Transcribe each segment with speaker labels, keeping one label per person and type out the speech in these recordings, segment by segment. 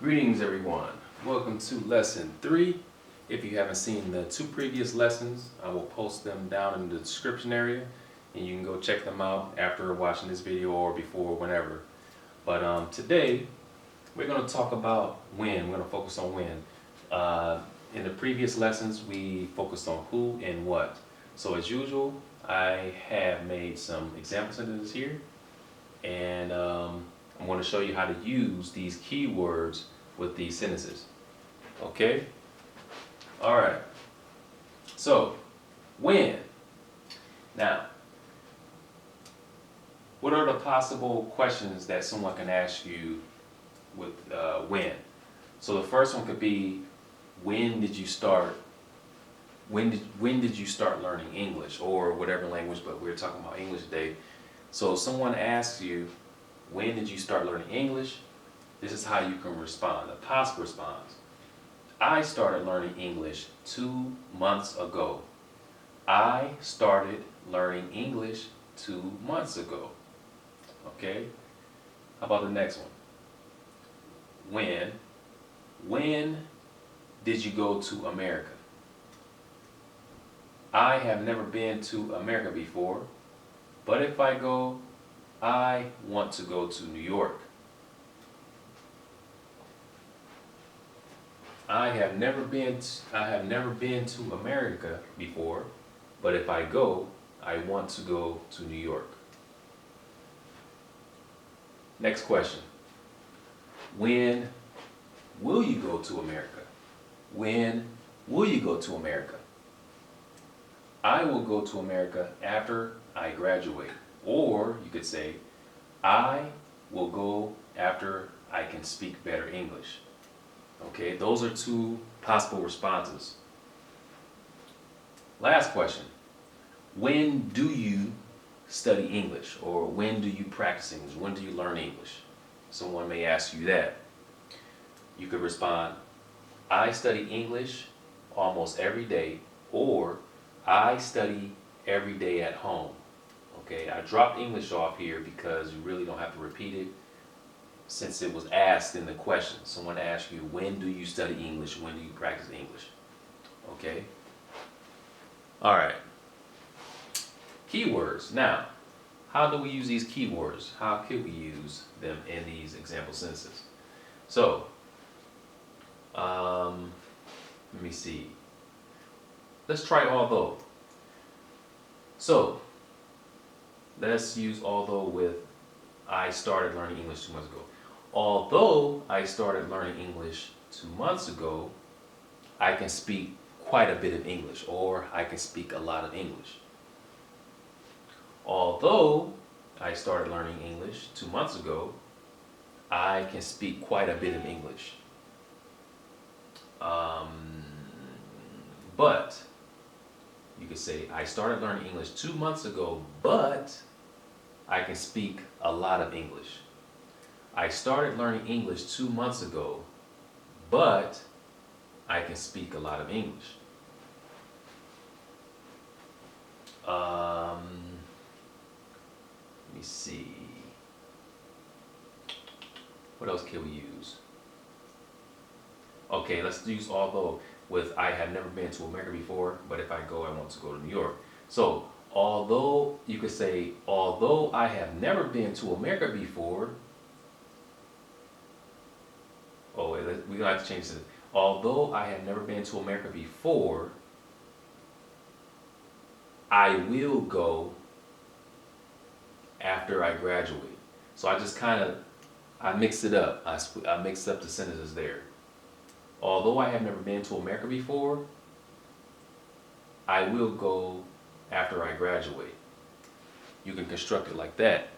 Speaker 1: Greetings everyone. Welcome to lesson 3. If you haven't seen the 2 previous lessons, I will post them down in the description area and you can go check them out after watching this video or before, whenever. But today we're going to talk about when. We're going to focus on when. In the previous lessons we focused on who and what. So as usual, I have made some example sentences here, and I'm going to show you how to use these keywords with these sentences. Okay? Alright. So, when. Now, what are the possible questions that someone can ask you with when? So the first one could be, when did you start learning English, or whatever language, but we're talking about English today. So if someone asks you, when did you start learning English? This is how you can respond. A possible response. I started learning English 2 months ago. I started learning English 2 months ago. Okay? How about the next one? When did you go to America? I have never been to America before, but if I go, I want to go to New York. I have never been to America before, but if I go, I want to go to New York. Next question. When will you go to America? When will you go to America? I will go to America after I graduate. Or you could say, I will go after I can speak better English. Okay, those are 2 possible responses. Last question. When do you study English? Or when do you practice English? When do you learn English? Someone may ask you that. You could respond, I study English almost every day, or I study every day at home. Okay, I dropped English off here because you really don't have to repeat it, since it was asked in the question. Someone asked you, when do you study English? When do you practice English? Okay? Alright. Keywords. Now, how do we use these keywords? How could we use them in these example sentences? So, let me see. Let's try although. So, let's use although with I started learning English 2 months ago. Although I started learning English 2 months ago, I can speak quite a bit of English, or I can speak a lot of English. Although I started learning English 2 months ago, I can speak quite a bit of English. But you could say, I started learning English 2 months ago, but I can speak a lot of English. I started learning English 2 months ago, but I can speak a lot of English. Let me see. What else can we use? Okay, let's use although with I have never been to America before, but if I go, I want to go to New York. So, although, you could say, although I have never been to America before. Oh wait, we're gonna have to change this. Although I have never been to America before, I will go after I graduate. So I just I mixed it up. I mixed up the sentences there. Although I have never been to America before, I will go after I graduate. You can construct it like that.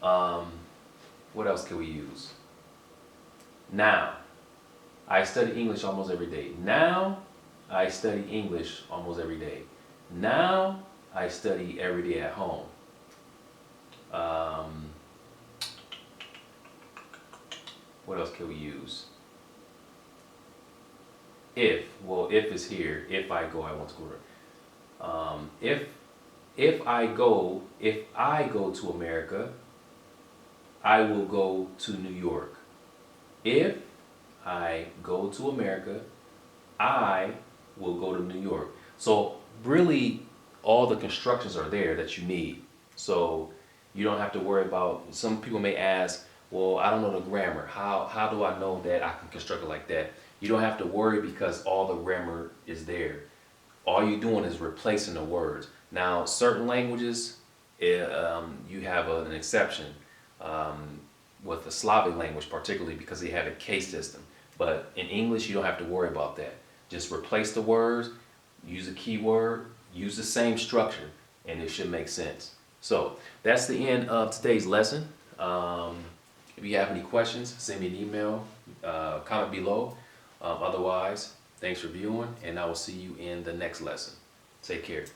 Speaker 1: What else can we use? Now. I study English almost every day. Now, I study English almost every day. Now, I study every day at home. What else can we use? If is here. If I go, I want to go. If I go to America, I will go to New York. If to America. I will go to New York. So really, all the constructions are there that you need. So you don't have to worry about, some people may ask, well, I don't know the grammar. How do I know that I can construct it like that? You don't have to worry because all the grammar is there. All you're doing is replacing the words. Now, certain languages, you have an exception with the Slavic language, particularly because they have a case system. But in English, you don't have to worry about that. Just replace the words, use a keyword, use the same structure, and it should make sense. So that's the end of today's lesson. If you have any questions, send me an email, comment below. Otherwise, thanks for viewing, and I will see you in the next lesson. Take care.